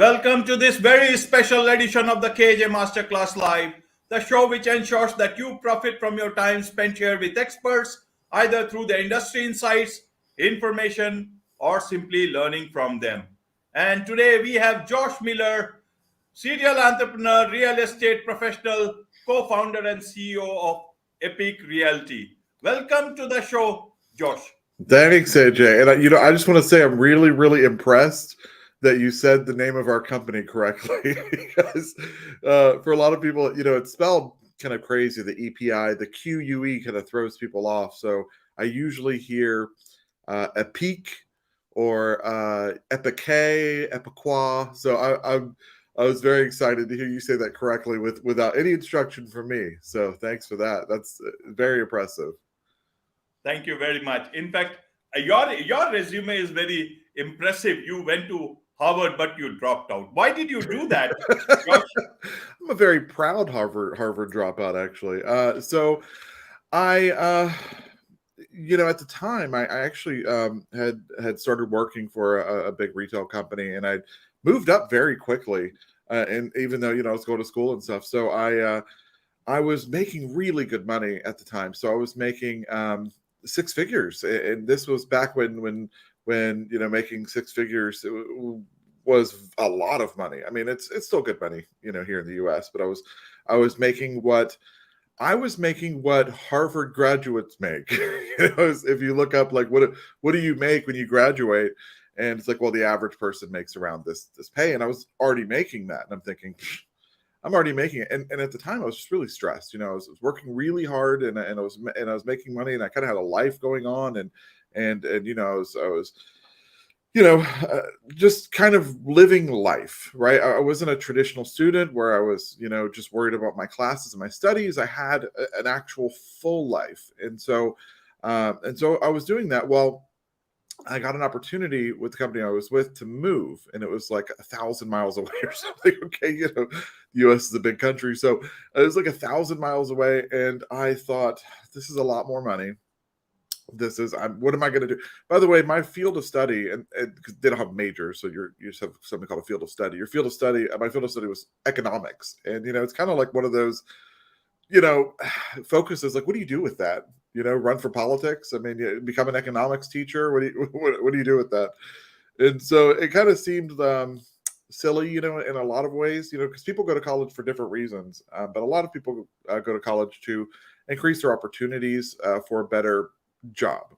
Welcome to this very special edition of the Masterclass Live, the show which ensures that you profit from your time spent here with experts, either through the industry insights, information, or simply learning from them. And today we have Josh Miller, serial entrepreneur, real estate professional, co-founder and CEO of Epic Realty. Welcome to the show, Josh. Thanks, AJ. And I just want to say I'm really, really impressed that you said the name of our company correctly, because for a lot of people, it's spelled kind of crazy. The EPI, the QUE kind of throws people off. So I usually hear Epique or Epique, Epique. So I was very excited to hear you say that correctly without any instruction from me. So thanks for that. That's very impressive. Thank you very much. In fact, your resume is very impressive. You went to Harvard, but you dropped out. Why did you do that, Josh? I'm a very proud Harvard dropout, actually. So I, at the time, I actually had started working for a big retail company, and I moved up very quickly. And even though I was going to school and stuff, so I was making really good money at the time. So I was making six figures, and this was back when making six figures was a lot of money. I mean, it's still good money, here in the US, but I was making what Harvard graduates make. If you look up, like, what do you make when you graduate? And it's like, well, the average person makes around this pay. And I was already making that. And I'm thinking, I'm already making it. And at the time I was just really stressed. I was working really hard, and I was making money, and I kind of had a life going on, and I was just kind of living life, right? I wasn't a traditional student where I was, just worried about my classes and my studies. I had an actual full life. And so I was doing that. Well, I got an opportunity with the company I was with to move, and it was like 1,000 miles away or something. Okay. The US is a big country. So it was like 1,000 miles away. And I thought, this is a lot more money. What am I going to do? By the way, my field of study, and they don't have majors, so you just have something called a field of study. My field of study was economics, and it's kind of like one of those, focuses. Like, what do you do with that? Run for politics? I mean, become an economics teacher? What do you do with that? And so it kind of seemed silly, in a lot of ways, because people go to college for different reasons, but a lot of people go to college to increase their opportunities for a better job.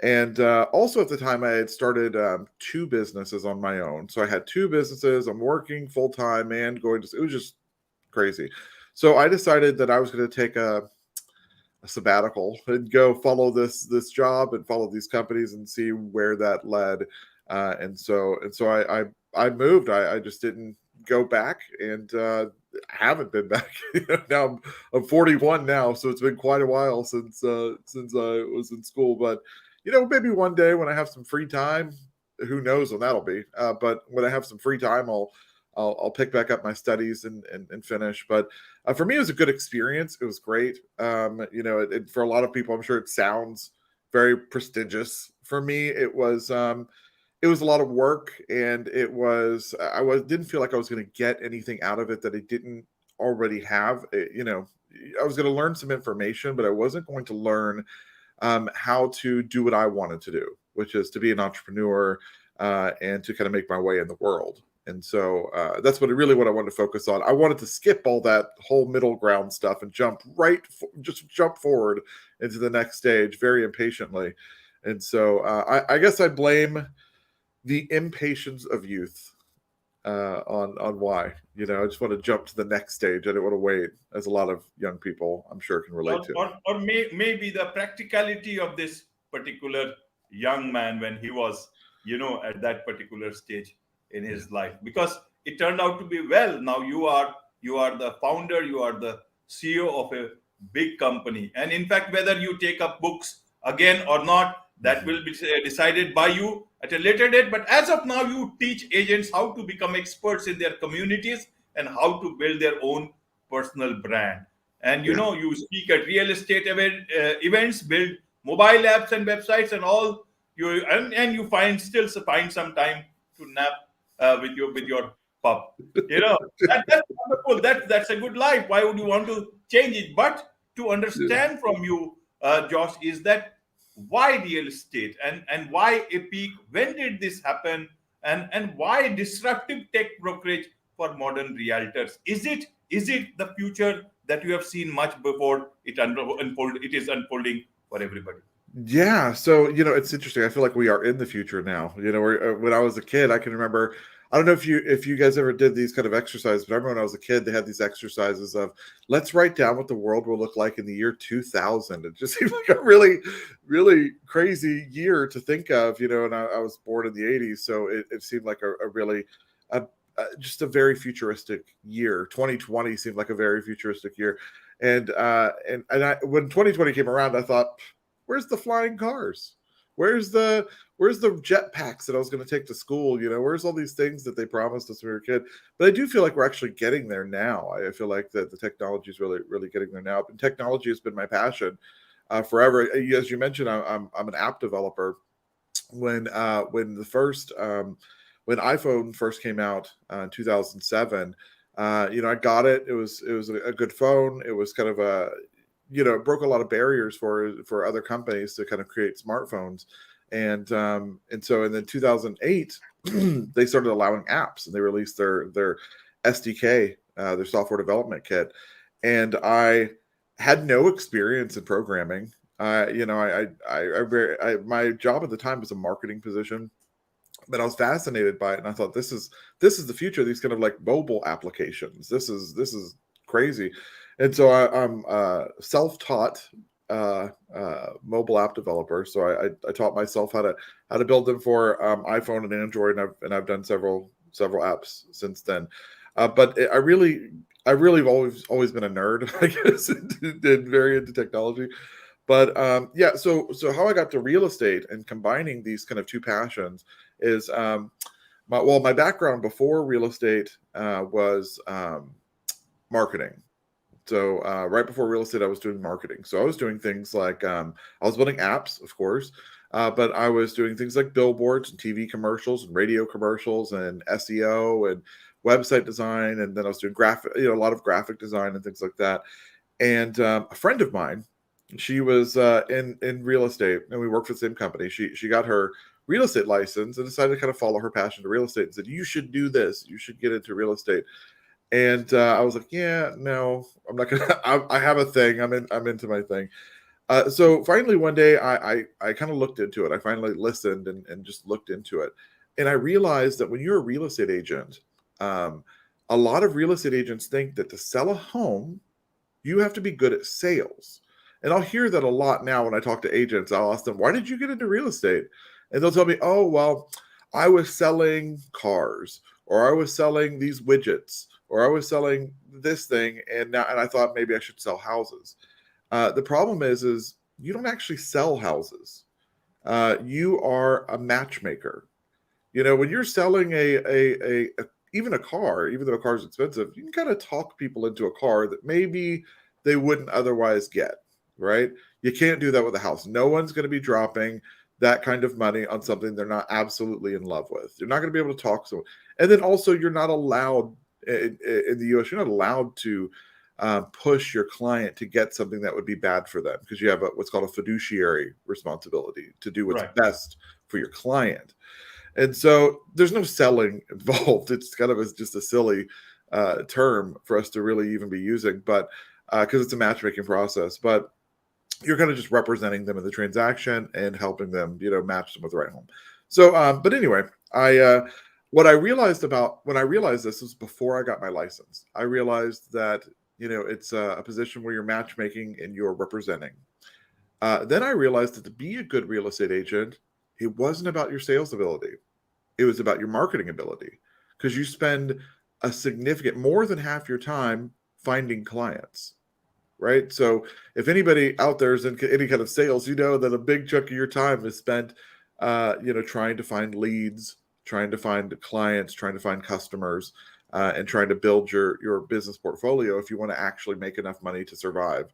And also at the time I had started two businesses on my own. So I had two businesses. I'm working full time and it was just crazy. So I decided that I was going to take a sabbatical and go follow this job and follow these companies and see where that led. And so I moved. I just didn't go back, and haven't been back. Now I'm 41 now, so it's been quite a while since I was in school. But maybe one day when I have some free time, who knows when that'll be. But when I have some free time, I'll pick back up my studies and finish. But for me, it was a good experience. It was great. For a lot of people, I'm sure it sounds very prestigious. For me, it was a lot of work, and I didn't feel like I was going to get anything out of it that I didn't already have. I was going to learn some information, but I wasn't going to learn how to do what I wanted to do, which is to be an entrepreneur and to kind of make my way in the world. And so that's what I wanted to focus on. I wanted to skip all that whole middle ground stuff and jump forward into the next stage very impatiently. And so I guess I blame the impatience of youth on why. I just want to jump to the next stage. I don't want to wait, as a lot of young people, I'm sure, can relate to. Or maybe the practicality of this particular young man when he was, at that particular stage in his life, because it turned out to be well. Now you are the founder, you are the CEO of a big company, and in fact, whether you take up books again or not, that will be decided by you at a later date. But as of now, you teach agents how to become experts in their communities and how to build their own personal brand. And you speak at real estate events, build mobile apps and websites, and you still find some time to nap with your pub. That's wonderful. That's a good life. Why would you want to change it? But to understand from you, Josh, is that why real estate and why Epique? When did this happen? And why disruptive tech brokerage for modern realtors? Is it the future that you have seen much before it is unfolding for everybody? Yeah, so it's interesting. I feel like we are in the future now. When I was a kid, I can remember. I don't know if you guys ever did these kind of exercises, but I remember when I was a kid, they had these exercises of let's write down what the world will look like in the year 2000. It just seemed like a really, really crazy year to think of. And I was born in the 80s, so it seemed like a really just a very futuristic year. 2020 seemed like a very futuristic year, and when 2020 came around, I thought, where's the flying cars? Where's the jet packs that I was going to take to school? Where's all these things that they promised us when we were a kid? But I do feel like we're actually getting there now. I feel like that the technology is really, really getting there now. And technology has been my passion forever. As you mentioned, I'm an app developer. When iPhone first came out in 2007, I got it. It was a good phone. It was kind of it broke a lot of barriers for other companies to kind of create smartphones. And then 2008, they started allowing apps, and they released their SDK, their software development kit. And I had no experience in programming. My job at the time was a marketing position, but I was fascinated by it, and I thought this is the future. These kind of like mobile applications. This is crazy. And so I'm a self-taught mobile app developer. So I taught myself how to build them for iPhone and Android, and I've done several apps since then. But I really have always been a nerd, I guess, and very into technology. But so how I got to real estate and combining these kind of two passions is my background before real estate was marketing. So right before real estate, I was doing marketing. So I was doing things like I was building apps, of course, but I was doing things like billboards and TV commercials and radio commercials and SEO and website design. And then I was doing a lot of graphic design and things like that. And a friend of mine, she was in real estate, and we worked for the same company. She got her real estate license and decided to kind of follow her passion to real estate and said, you should do this. You should get into real estate. And I was like, yeah, no, I'm not gonna. I have a thing. I'm into my thing. So finally, one day, I kind of looked into it. I finally listened and just looked into it, and I realized that when you're a real estate agent, a lot of real estate agents think that to sell a home, you have to be good at sales. And I'll hear that a lot now when I talk to agents. I'll ask them, why did you get into real estate? And they'll tell me, oh, well, I was selling cars, or I was selling these widgets, or I was selling this thing, and I thought maybe I should sell houses. The problem is you don't actually sell houses. You are a matchmaker. When you're selling even a car, even though a car is expensive, you can kind of talk people into a car that maybe they wouldn't otherwise get, right? You can't do that with a house. No one's going to be dropping that kind of money on something they're not absolutely in love with. You're not going to be able to talk to them. And then also, you're not allowed in the US, you're not allowed to push your client to get something that would be bad for them, because you have what's called a fiduciary responsibility to do what's best for your client. And so there's no selling involved. It's kind of just a silly term for us to really even be using, but because it's a matchmaking process. But you're kind of just representing them in the transaction and helping them, match them with the right home. So, but anyway, what I realized when I realized this was before I got my license. I realized that, it's a position where you're matchmaking and you're representing. Then I realized that to be a good real estate agent, it wasn't about your sales ability. It was about your marketing ability, because you spend more than half your time finding clients, right? So if anybody out there is in any kind of sales, that a big chunk of your time is spent, trying to find leads, trying to find clients, trying to find customers, and trying to build your business portfolio if you want to actually make enough money to survive.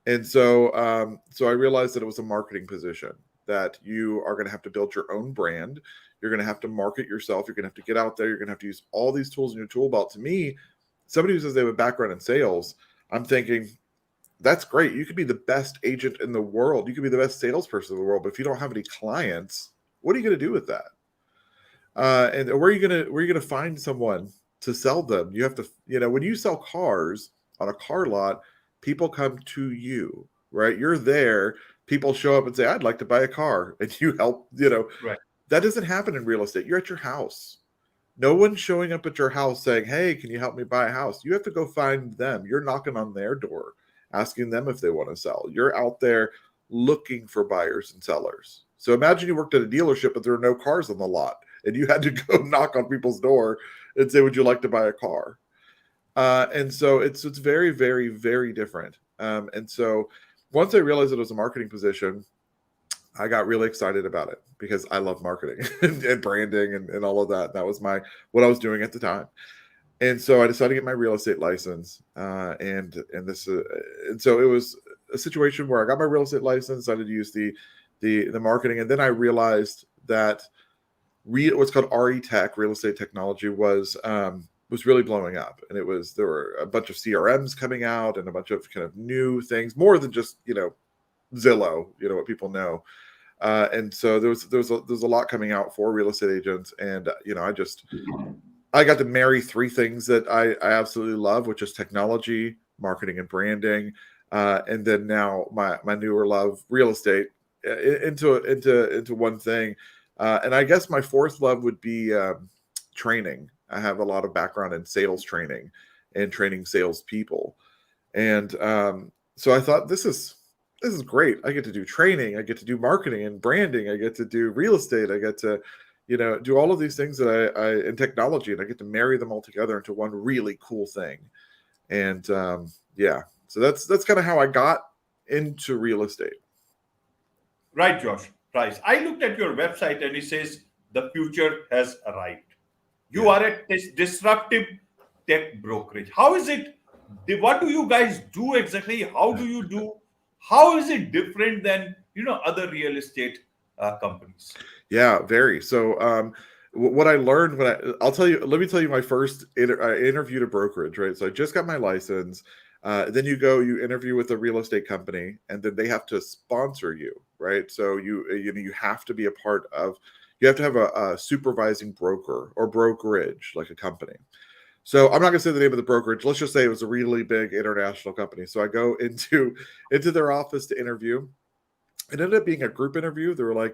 And so I realized that it was a marketing position, that you are going to have to build your own brand. You're going to have to market yourself. You're going to have to get out there. You're going to have to use all these tools in your tool belt. To me, somebody who says they have a background in sales, I'm thinking, that's great. You could be the best agent in the world. You could be the best salesperson in the world. But if you don't have any clients, what are you going to do with that? And where are you going to find someone to sell them? You have to, when you sell cars on a car lot, people come to you, right? You're there. People show up and say, I'd like to buy a car. And you help, Right. That doesn't happen in real estate. You're at your house. No one's showing up at your house saying, hey, can you help me buy a house? You have to go find them. You're knocking on their door, asking them if they want to sell. You're out there looking for buyers and sellers. So imagine you worked at a dealership, but there are no cars on the lot, and you had to go knock on people's door and say, would you like to buy a car? And so it's very, very, very different. And so once I realized it was a marketing position, I got really excited about it because I love marketing and branding and all of that. That was what I was doing at the time. And so I decided to get my real estate license. And so it was a situation where I got my real estate license, decided to use the marketing. And then I realized that what's called RE Tech, real estate technology, was really blowing up. And there were a bunch of CRMs coming out and a bunch of kind of new things, more than just, Zillow, what people know. And so there's a lot coming out for real estate agents. And, I got to marry three things that I absolutely love, which is technology, marketing, and branding. And then now my newer love, real estate, into one thing. And I guess my fourth love would be training. I have a lot of background in sales training and training salespeople. And so I thought, this is great. I get to do training. I get to do marketing and branding. I get to do real estate. I get to, do all of these things that I in technology, and I get to marry them all together into one really cool thing. And so that's kind of how I got into real estate. Right, Josh. Right. I looked at your website and it says the future has arrived. You are a disruptive tech brokerage. How is it? What do you guys do exactly? How do you do? How is it different than other real estate companies? Yeah, very. So what I learned let me tell you my first interview to brokerage, right? So I just got my license. Then you interview with a real estate company, and then they have to sponsor you, right? So you have to be a part of, you have to have a supervising broker or brokerage, like a company. So I'm not going to say the name of the brokerage. Let's just say it was a really big international company. So I go into their office to interview. It ended up being a group interview. There were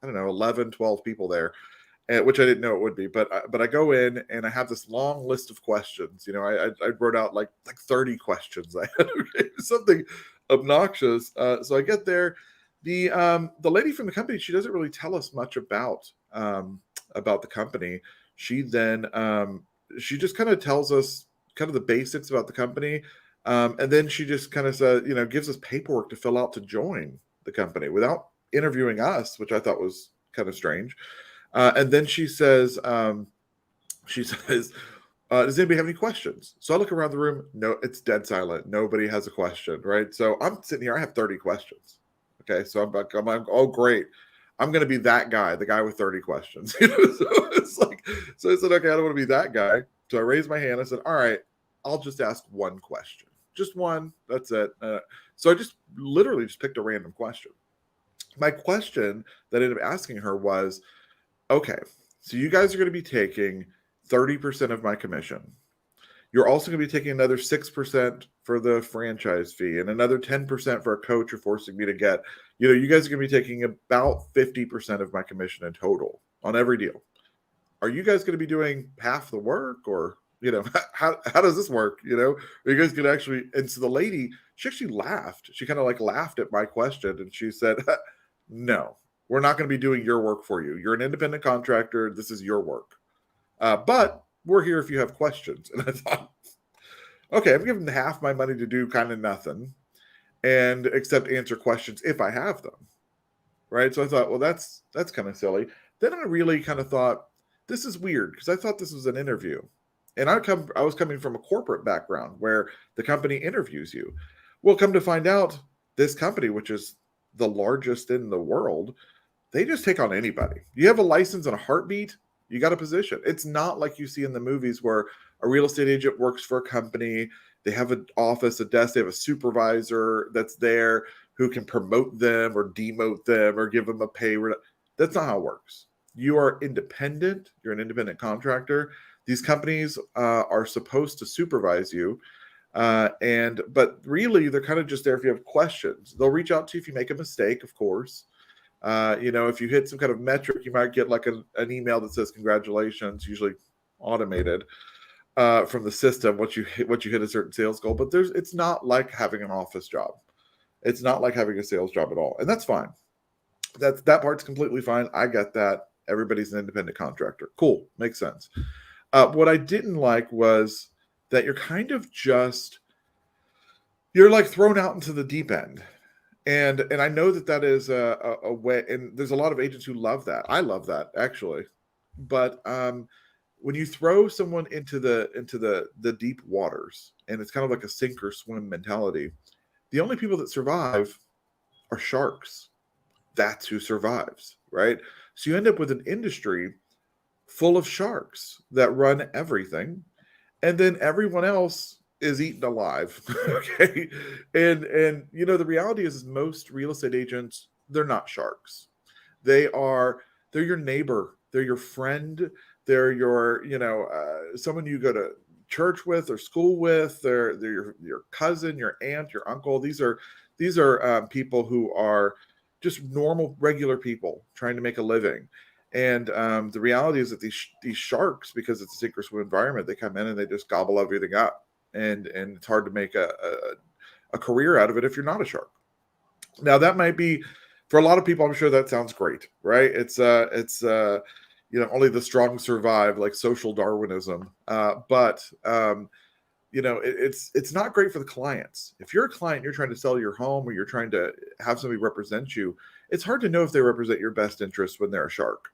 11, 12 people there, which I didn't know it would be. But I go in and I have this long list of questions. I wrote out like 30 questions. I had something obnoxious. So I get there. The lady from the company, she doesn't really tell us much about the company. She then she just kind of tells us kind of the basics about the company. And then she just kind of says, gives us paperwork to fill out to join the company without interviewing us, which I thought was kind of strange. And then she says, does anybody have any questions? So I look around the room. No, it's dead silent. Nobody has a question, right? So I'm sitting here. I have 30 questions. Okay. So I'm like, oh, great. I'm going to be that guy, the guy with 30 questions. So I said, okay, I don't want to be that guy. So I raised my hand. I said, all right, I'll just ask one question. Just one. That's it. So I just literally picked a random question. My question that I ended up asking her was, okay, so you guys are going to be taking 30% of my commission. You're also going to be taking another 6% for the franchise fee and another 10% for a coach you're forcing me to get. You guys are going to be taking about 50% of my commission in total on every deal. Are you guys going to be doing half the work, or, how does this work? Are you guys going to actually? And so the lady, she actually laughed. She kind of laughed at my question, and she said, no, we're not going to be doing your work for you. You're an independent contractor. This is your work. But we're here if you have questions. And I thought, okay, I'm giving half my money to do kind of nothing and except answer questions if I have them. Right. So I thought, well, that's kind of silly. Then I really kind of thought, this is weird, because I thought this was an interview. And I was coming from a corporate background where the company interviews you. Well, come to find out, this company, which is the largest in the world, they just take on anybody. You have a license and a heartbeat, you got a position. It's not like you see in the movies where a real estate agent works for a company. They have an office, a desk, they have a supervisor that's there who can promote them or demote them or give them a pay. That's not how it works. You are independent. You're an independent contractor. These companies are supposed to supervise you. But really, they're kind of just there if you have questions. They'll reach out to you if you make a mistake, of course. If you hit some kind of metric, you might get like an email that says congratulations, usually automated from the system once you hit a certain sales goal. But it's not like having an office job. It's not like having a sales job at all, and that's fine. That part's completely fine. I get that. Everybody's an independent contractor. Cool, makes sense. What I didn't like was that you're kind of you're like thrown out into the deep end. And I know that is a way, and there's a lot of agents who love that. I love that, actually. But when you throw someone into the deep waters, and it's kind of like a sink or swim mentality, the only people that survive are sharks. That's who survives, right? So you end up with an industry full of sharks that run everything, and then everyone else is eaten alive. Okay. And the reality is most real estate agents, they're not sharks. They're your neighbor, they're your friend, they're your, someone you go to church with or school with, they're your cousin, your aunt, your uncle. These are people who are just normal, regular people trying to make a living. And the reality is that these sharks, because it's a sink or swim environment, they come in and they just gobble everything up. And it's hard to make a career out of it if you're not a shark. Now, that might be, for a lot of people, I'm sure that sounds great, right? It's only the strong survive, like social Darwinism. But it's not great for the clients. If you're a client, you're trying to sell your home or you're trying to have somebody represent you, it's hard to know if they represent your best interest when they're a shark.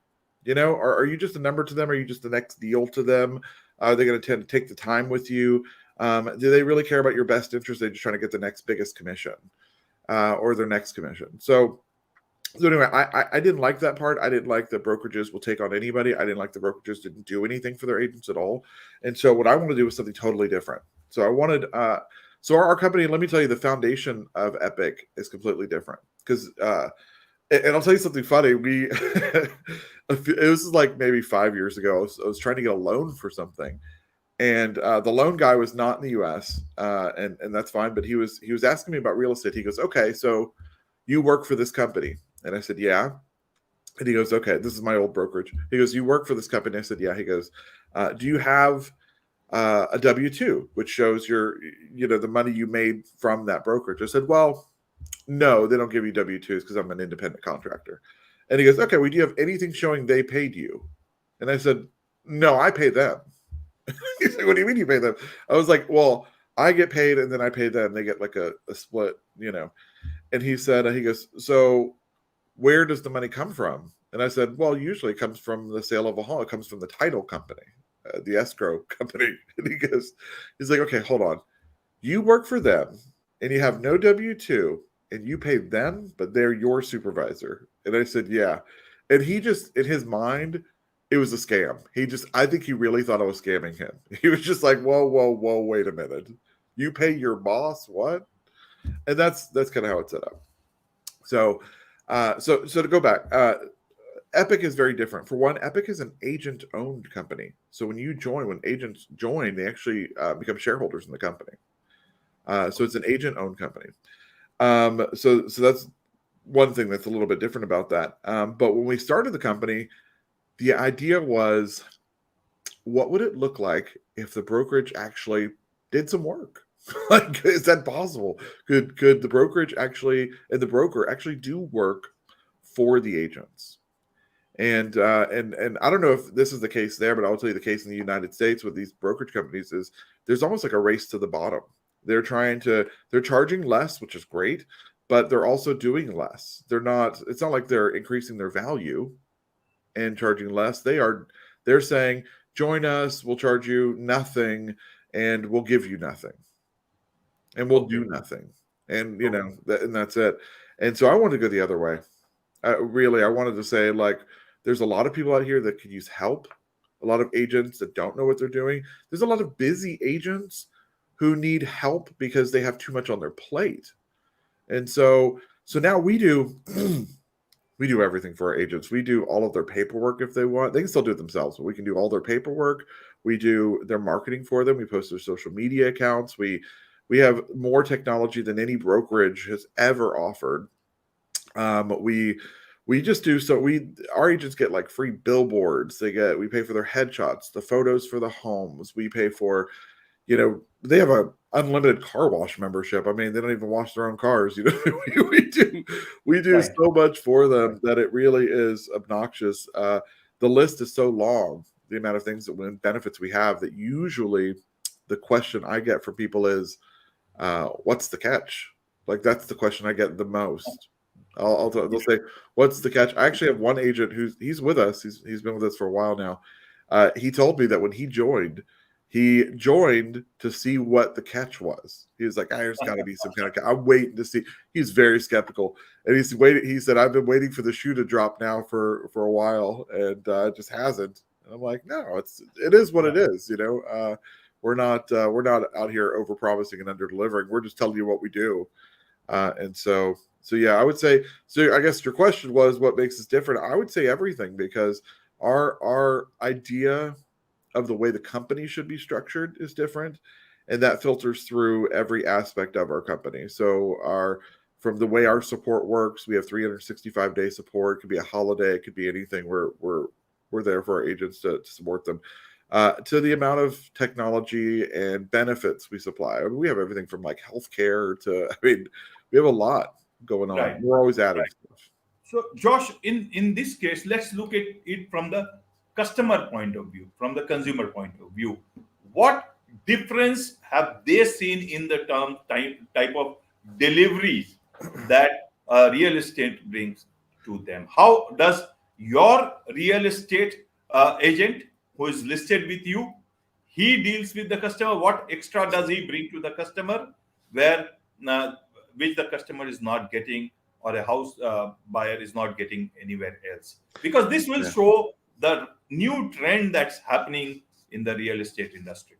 Are you just a number to them? Are you just the next deal to them? Are they going to tend to take the time with you? Do they really care about your best interest? They're just trying to get the next biggest commission or their next commission. So anyway, I didn't like that part. I didn't like that brokerages will take on anybody. I didn't like the brokerages didn't do anything for their agents at all. And so what I want to do is something totally different. So I wanted, our company, let me tell you, the foundation of Epic is completely different because, and I'll tell you something funny. It was like maybe 5 years ago. I was trying to get a loan for something. And the loan guy was not in the U.S., and that's fine. But he was asking me about real estate. He goes, "Okay, so you work for this company?" And I said, "Yeah." And he goes, "Okay, this is my old brokerage." He goes, "You work for this company?" I said, "Yeah." He goes, "Do you have a W-2, which shows the money you made from that brokerage?" I said, "Well, no, they don't give you W-2s because I'm an independent contractor." And he goes, "Okay, well, do you have anything showing they paid you?" And I said, "No, I pay them." He's like, "What do you mean you pay them?" I was like, "Well, I get paid and then I pay them. They get like a split, And he goes, "So where does the money come from?" And I said, "Well, usually it comes from the sale of a home. It comes from the title company, the escrow company." And he's like, "Okay, hold on. You work for them and you have no W-2 and you pay them, but they're your supervisor." And I said, "Yeah." And he just, in his mind, it was a scam. I think he really thought I was scamming him. He was just like, whoa, wait a minute. You pay your boss? What? And that's kind of how it's set up. So to go back, Epic is very different. For one, Epic is an agent-owned company. So when agents join, they actually become shareholders in the company. So it's an agent-owned company. So that's one thing that's a little bit different about that. But when we started the company, the idea was, what would it look like if the brokerage actually did some work? Like, is that possible? Could the brokerage actually, and the broker actually do work for the agents? And I don't know if this is the case there, but I'll tell you the case in the United States with these brokerage companies is there's almost like a race to the bottom. They're charging less, which is great, but they're also doing less. It's not like they're increasing their value and charging less. They're saying, "Join us, we'll charge you nothing and we'll give you nothing. And we'll do nothing." And and that's it. And so I wanted to go the other way. Really, I wanted to say, like, there's a lot of people out here that could use help. A lot of agents that don't know what they're doing. There's a lot of busy agents who need help because they have too much on their plate. And so now we do we do everything for our agents. We do all of their paperwork if they want. They can still do it themselves, but we can do all their paperwork. We do their marketing for them. We post their social media accounts. We have more technology than any brokerage has ever offered. We just do so. Our agents get like free billboards. We pay for their headshots, the photos for the homes. We pay for, they have a unlimited car wash membership. I mean, they don't even wash their own cars. We do Right. so much for them that it really is obnoxious. The list is so long, the amount of things and benefits we have, that usually the question I get from people is, what's the catch? Like, that's the question I get the most. They'll say, what's the catch? I actually have one agent he's with us. He's been with us for a while now. He told me that when he joined to see what the catch was. He was like, there's got to be some kind of catch. I'm waiting to see. He's very skeptical. And he's waiting. He said, I've been waiting for the shoe to drop now for a while, and it just hasn't. And I'm like, no, it is what it is. We're not out here over promising and under delivering. We're just telling you what we do. So yeah, I would say, so I guess your question was what makes us different. I would say everything, because our idea of the way the company should be structured is different, and that filters through every aspect of our company. So from the way our support works, we have 365-day support. It could be a holiday, it could be anything. We're there for our agents to support them. To the amount of technology and benefits we supply. I mean, we have everything from like healthcare to, we have a lot going on. Right. We're always adding stuff. So, Josh, in this case, let's look at it from the customer point of view, from the consumer point of view. What difference have they seen in the type of deliveries that real estate brings to them? How does your real estate agent who is listed with you, he deals with the customer? What extra does he bring to the customer, which the customer is not getting, or a house buyer is not getting anywhere else? Because this will show the new trend that's happening in the real estate industry.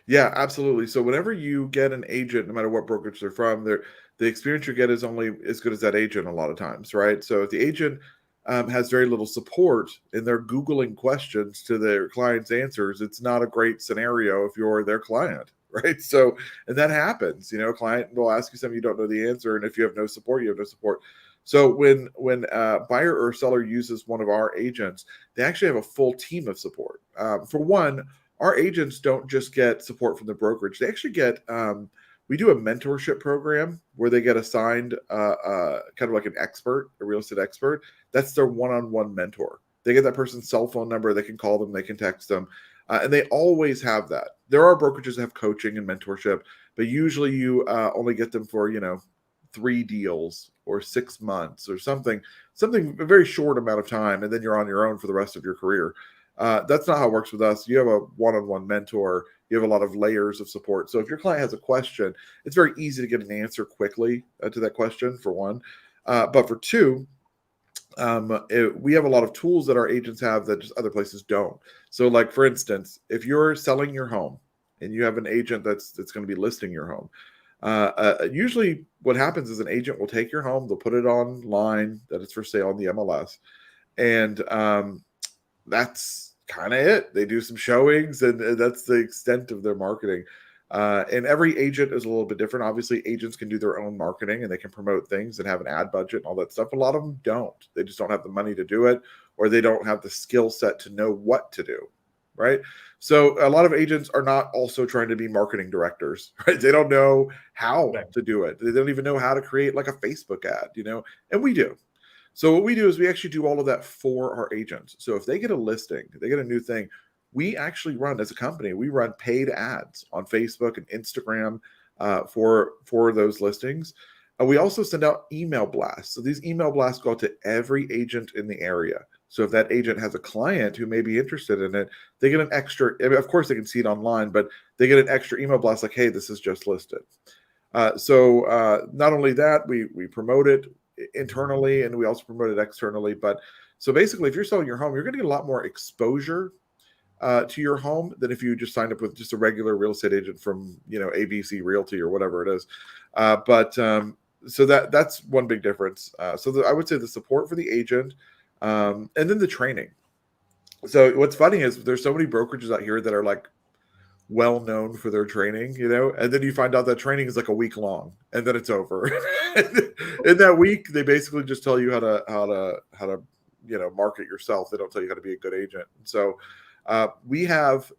Yeah, absolutely. So whenever you get an agent, no matter what brokerage they're from, the experience you get is only as good as that agent a lot of times, right? So if the agent has very little support and they're Googling questions to their client's answers, it's not a great scenario if you're their client, right? So, and that happens, a client will ask you something you don't know the answer. And if you have no support, you have no support. So when a buyer or seller uses one of our agents, they actually have a full team of support. For one, our agents don't just get support from the brokerage. They actually get, we do a mentorship program where they get assigned kind of like an expert, a real estate expert. That's their one-on-one mentor. They get that person's cell phone number. They can call them. They can text them. And they always have that. There are brokerages that have coaching and mentorship, but usually you only get them for, 3 deals or 6 months or something a very short amount of time, and then you're on your own for the rest of your career. That's not how it works with us. You have a one-on-one mentor. You have a lot of layers of support. So if your client has a question, it's very easy to get an answer quickly to that question, for one. But for two, we have a lot of tools that our agents have that just other places don't. So like, for instance, if you're selling your home and you have an agent that's going to be listing your home, usually what happens is an agent will take your home, they'll put it online that it's for sale on the MLS, and that's kind of it. They do some showings, and that's the extent of their marketing. And every agent is a little bit different. Obviously, agents can do their own marketing and they can promote things and have an ad budget and all that stuff. A lot of them don't. They just don't have the money to do it, or they don't have the skill set to know what to do. Right. So a lot of agents are not also trying to be marketing directors, right? They don't know how to do it. They don't even know how to create like a Facebook ad, and we do. So what we do is we actually do all of that for our agents. So if they get a listing, they get a new thing, we actually run, as a company, we run paid ads on Facebook and Instagram for those listings. We also send out email blasts. So these email blasts go out to every agent in the area. So if that agent has a client who may be interested in it, they get an extra, of course they can see it online, but they get an extra email blast like, hey, this is just listed. So not only that, we promote it. internally, and we also promote it externally. But so basically, if you're selling your home, you're going to get a lot more exposure to your home than if you just signed up with just a regular real estate agent from, ABC Realty or whatever it is. So that's one big difference. I would say the support for the agent, and then the training. So what's funny is there's so many brokerages out here that are like well known for their training, and then you find out that training is like a week long, and then it's over. In that week, they basically just tell you how to market yourself. They don't tell you how to be a good agent. So we have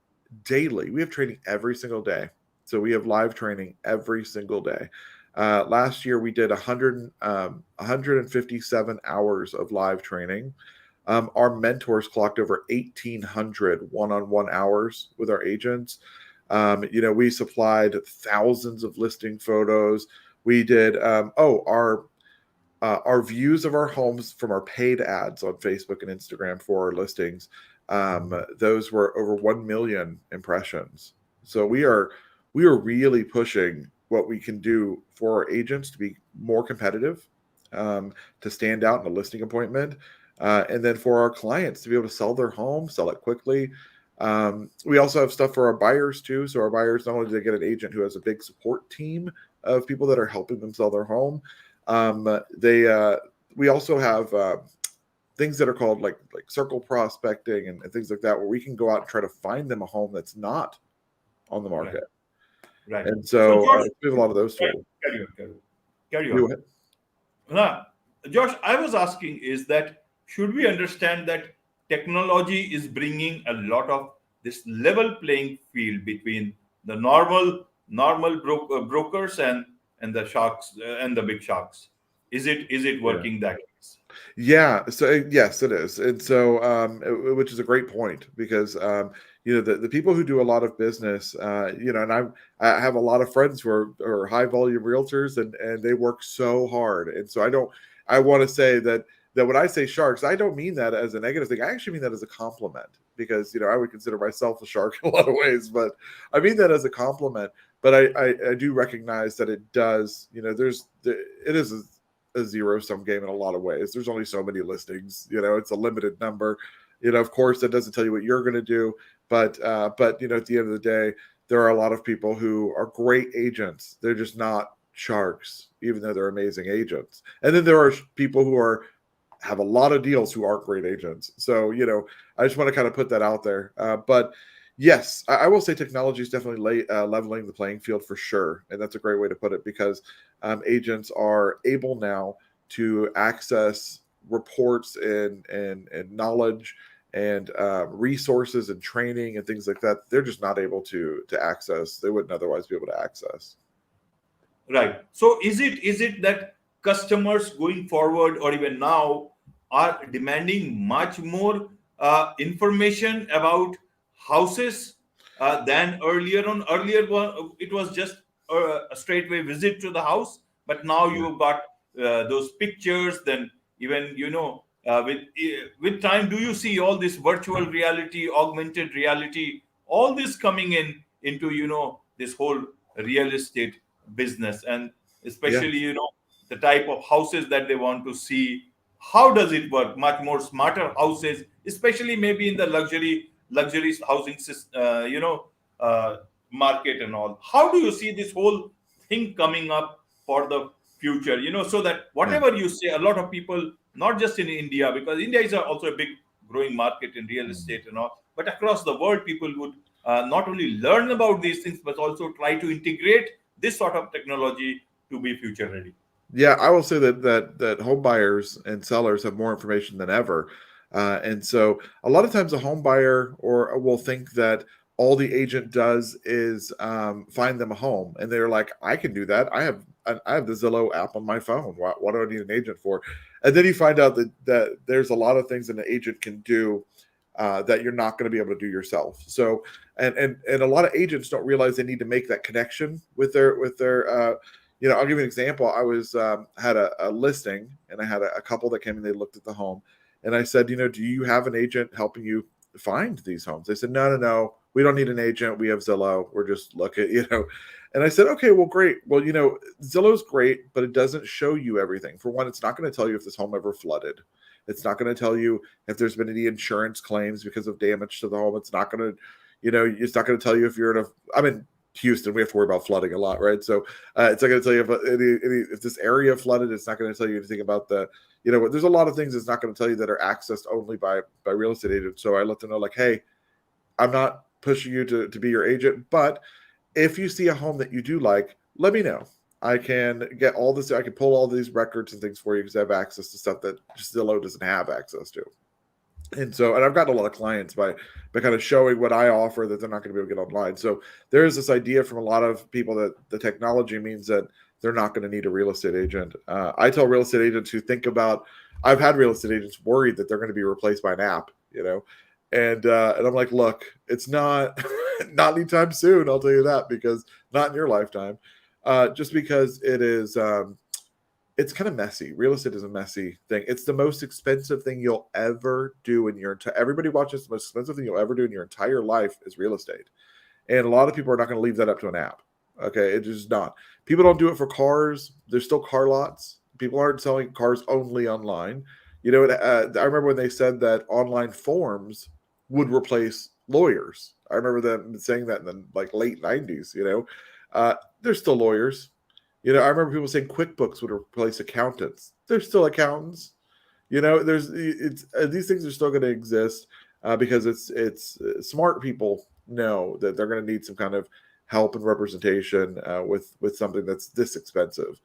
training every single day. So we have live training every single day. Last year we did 157 hours of live training. Our mentors clocked over 1,800 one-on-one hours with our agents. We supplied thousands of listing photos. We did our views of our homes from our paid ads on Facebook and Instagram for our listings. Those were over 1 million impressions. So we are really pushing what we can do for our agents to be more competitive, to stand out in a listing appointment, and then for our clients to be able to sell their home, sell it quickly. We also have stuff for our buyers too. So our buyers, not only do they get an agent who has a big support team of people that are helping them sell their home, we also have things that are called like circle prospecting and things like that, where we can go out and try to find them a home that's not on the market. Right. And so Josh, we have a lot of those tools. Carry on. Now, Josh, I was asking is that should we understand that technology is bringing a lot of this level playing field between the normal brokers and the sharks and the big sharks? Is it working that way? Yeah. So yes, it is. And so, which is a great point, because, the people who do a lot of business, and I have a lot of friends who are high volume realtors, and they work so hard. And so I want to say that when I say sharks, I don't mean that as a negative thing. I actually mean that as a compliment, because, I would consider myself a shark in a lot of ways, but I mean that as a compliment. But I do recognize that it does, it is a zero-sum game in a lot of ways. There's only so many listings, it's a limited number. Of course, that doesn't tell you what you're going to do, but at the end of the day, there are a lot of people who are great agents. They're just not sharks, even though they're amazing agents. And then there are people who have a lot of deals who aren't great agents. So, I just want to kind of put that out there. But yes, I will say technology is definitely leveling the playing field for sure. And that's a great way to put it, because agents are able now to access reports and knowledge and resources and training and things like that. They're just not able to access. They wouldn't otherwise be able to access. Right. So is it that customers going forward or even now are demanding much more information about houses than earlier on? Earlier, it was just a straightway visit to the house, but now you've got those pictures. Then even with time, do you see all this virtual reality, augmented reality, all this coming into this whole real estate business, and especially the type of houses that they want to see? How does it work? Much more smarter houses, especially maybe in the luxury housing market and all. How do you see this whole thing coming up for the future? So that whatever you say, a lot of people, not just in India, because India is also a big growing market in real estate and all, but across the world, people would not only learn about these things, but also try to integrate this sort of technology to be future ready. Yeah, I will say that home buyers and sellers have more information than ever. And so a lot of times a home buyer will think that all the agent does is find them a home. And they're like, I can do that. I have the Zillow app on my phone. What do I need an agent for? And then you find out that there's a lot of things that an agent can do that you're not going to be able to do yourself. So, and a lot of agents don't realize they need to make that connection with their I'll give you an example. I had a listing, and I had a couple that came and they looked at the home, and I said, do you have an agent helping you find these homes? They said, no, we don't need an agent. We have Zillow. We're just looking, And I said, okay, well, great. Well, Zillow's great, but it doesn't show you everything. For one, it's not going to tell you if this home ever flooded. It's not going to tell you if there's been any insurance claims because of damage to the home. It's not going to, it's not going to tell you if you're I'm in Houston, we have to worry about flooding a lot, right? So it's not going to tell you if this area flooded. It's not going to tell you anything about there's a lot of things it's not going to tell you that are accessed only by real estate agents. So I let them know, like, hey, I'm not pushing you to be your agent, but if you see a home that you do like, let me know. I can get all this. I can pull all these records and things for you because I have access to stuff that Zillow doesn't have access to. And I've gotten a lot of clients by kind of showing what I offer that they're not going to be able to get online. So there is this idea from a lot of people that the technology means that they're not going to need a real estate agent. I tell real estate agents who think about, I've had real estate agents worried that they're going to be replaced by an app, and I'm like, look, it's not anytime soon. I'll tell you that, because not in your lifetime. Just because it is, it's kind of messy. Real estate is a messy thing. It's the most expensive thing you'll ever do in your everybody watches. The most expensive thing you'll ever do in your entire life is real estate, and a lot of people are not going to leave that up to an app. Okay, it is not. People don't do it for cars. There's still car lots. People aren't selling cars only online. I remember when they said that online forms would replace lawyers. I remember them saying that in the late 90s. There's still lawyers. I remember people saying QuickBooks would replace accountants. There's still accountants. These things are still going to exist because it's smart people know that they're going to need some kind of help and representation with something that's this expensive.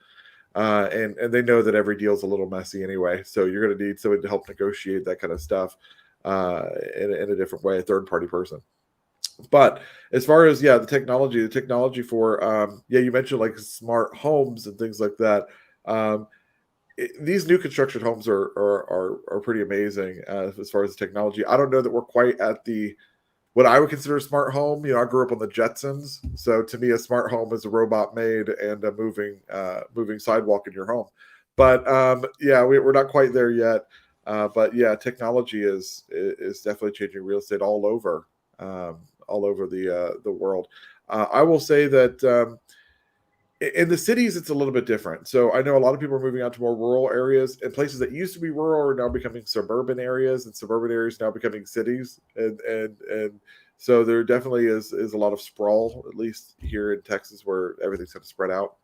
And they know that every deal is a little messy anyway. So you're going to need somebody to help negotiate that kind of stuff in a different way, a third-party person. But as far as the technology for you mentioned like smart homes and things like that. These new construction homes are pretty amazing as far as the technology. I don't know that we're quite at what I would consider a smart home. I grew up on the Jetsons, so to me, a smart home is a robot maid and a moving sidewalk in your home. But we're not quite there yet. But technology is definitely changing real estate all over the world. I will say that in the cities, it's a little bit different. So I know a lot of people are moving out to more rural areas, and places that used to be rural are now becoming suburban areas, and suburban areas now becoming cities. And so there definitely is a lot of sprawl, at least here in Texas, where everything's kind of spread out.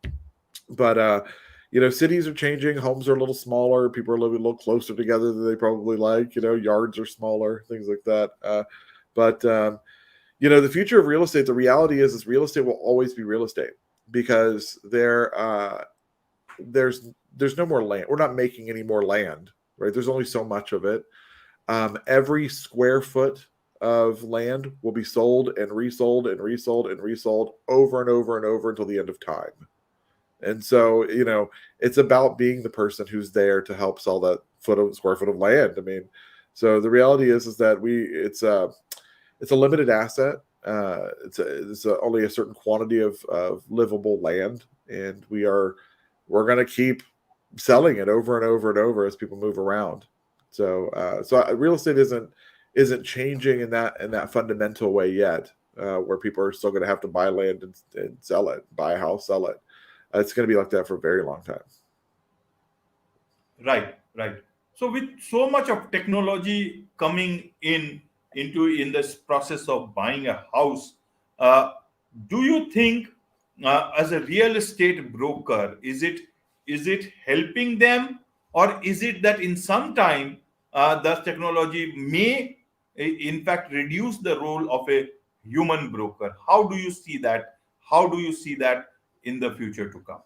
But cities are changing. Homes are a little smaller. People are living a little closer together than they probably like. Yards are smaller, things like that. But the future of real estate, the reality is real estate will always be real estate, because there's no more land. We're not making any more land, right? There's only so much of it. Every square foot of land will be sold and resold and resold and resold over and over and over until the end of time. And so, it's about being the person who's there to help sell that square foot of land. I mean, so the reality is that it's a limited asset. It's only a certain quantity of livable land, and we're going to keep selling it over and over and over as people move around. So real estate isn't changing in that fundamental way yet, where people are still going to have to buy land and sell it, buy a house, sell it. It's going to be like that for a very long time. Right. So with so much of technology coming in this process of buying a house, do you think as a real estate broker, is it helping them, or is it that in some time the technology may in fact reduce the role of a human broker? How do you see that? How do you see that in the future to come?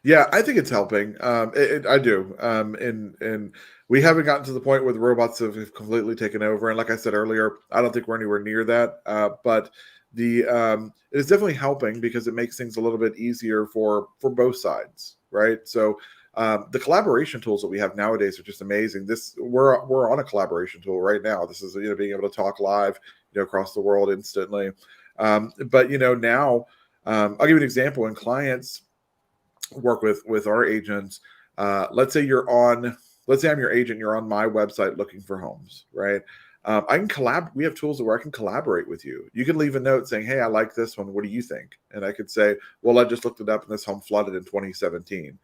Yeah, I think it's helping. I do. And we haven't gotten to the point where the robots have completely taken over. And like I said earlier, I don't think we're anywhere near that. But it is definitely helping, because it makes things a little bit easier for both sides, right? So the collaboration tools that we have nowadays are just amazing. We're on a collaboration tool right now. This is being able to talk live across the world instantly. But now I'll give you an example. When clients work with our agents, let's say I'm your agent, you're on my website looking for homes, right? I can we have tools where I can collaborate with you. You can leave a note saying, hey, I like this one. What do you think? And I could say, well, I just looked it up and this home flooded in 2017.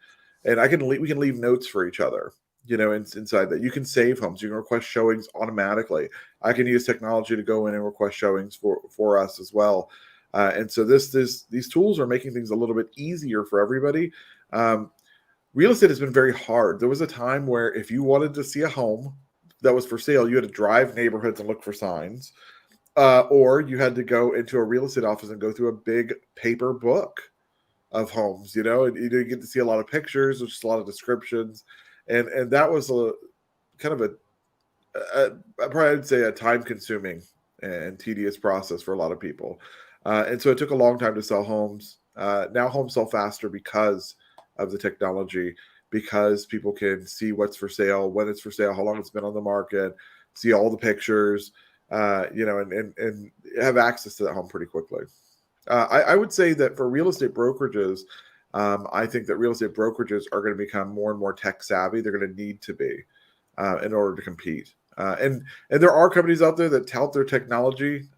And we can leave notes for each other, inside that. You can save homes. You can request showings automatically. I can use technology to go in and request showings for us as well. And so these tools are making things a little bit easier for everybody. Real estate has been very hard. There was a time where if you wanted to see a home that was for sale, you had to drive neighborhoods and look for signs, or you had to go into a real estate office and go through a big paper book of homes, and you get to see a lot of pictures, there's just a lot of descriptions, and that was a kind of I probably would say a time-consuming and tedious process for a lot of people, and so it took a long time to sell homes. Now homes sell faster because of the technology, because people can see what's for sale, when it's for sale, how long it's been on the market, see all the pictures, and have access to that home pretty quickly. I would say that for real estate brokerages, I think that real estate brokerages are going to become more and more tech savvy. They're going to need to be in order to compete. And there are companies out there that tout their technology,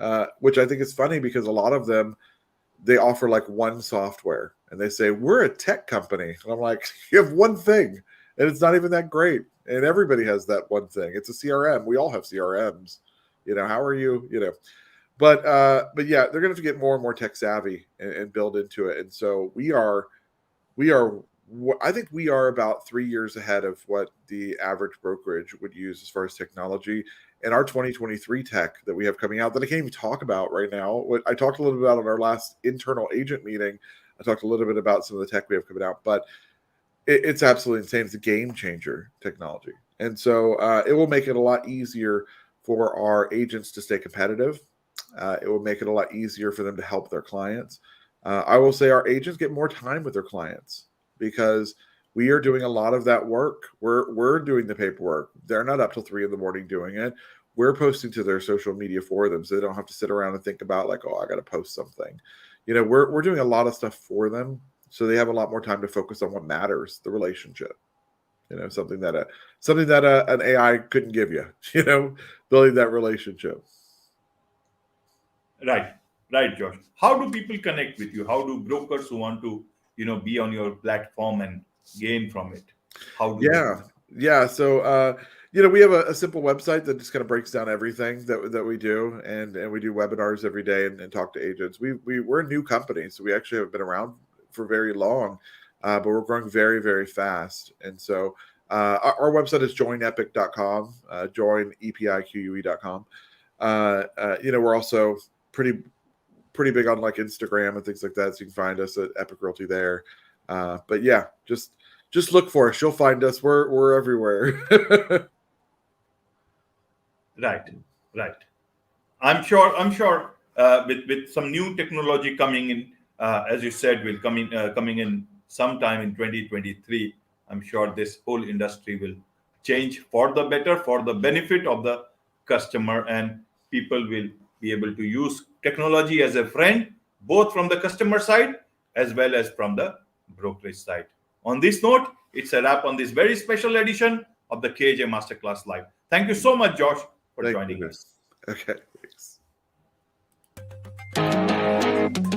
which I think is funny because a lot of them, they offer like one software and they say, we're a tech company. And I'm like, you have one thing and it's not even that great. And everybody has that one thing. It's a CRM. We all have CRMs. How are you? But yeah, they're going to have to get more and more tech savvy and build into it. And so I think we are about 3 years ahead of what the average brokerage would use as far as technology. And our 2023 tech that we have coming out that I can't even talk about right now. What I talked a little bit about on our last internal agent meeting. I talked a little bit about some of the tech we have coming out, but it's absolutely insane. It's a game changer technology. And so it will make it a lot easier for our agents to stay competitive. It will make it a lot easier for them to help their clients. I will say our agents get more time with their clients because we are doing a lot of that work. We're doing the paperwork. They're not up till 3 a.m. doing it. We're posting to their social media for them, so they don't have to sit around and think about like, oh, I got to post something. We're doing a lot of stuff for them, so they have a lot more time to focus on what matters, the relationship. Something that an AI couldn't give you. Building that relationship. Right, Josh. How do people connect with you? How do brokers who want to, be on your platform and gain from it? How do Yeah. So, we have a simple website that just kind of breaks down everything that we do, and we do webinars every day and talk to agents. We're a new company, so we actually haven't been around for very long, but we're growing very, very fast. And so, our website is joinepic.com, joinepique.com. We're also pretty big on like Instagram and things like that. So you can find us at Epic Realty there. But yeah, just look for us. You'll find us. We're everywhere. Right. I'm sure with some new technology coming in, as you said, will coming in sometime in 2023. I'm sure this whole industry will change for the better, for the benefit of the customer, and people will be able to use technology as a friend, both from the customer side as well as from the brokerage side. On this note, it's a wrap on this very special edition of the KJ Masterclass Live. Thank you so much, Josh, for joining us. Okay, thanks.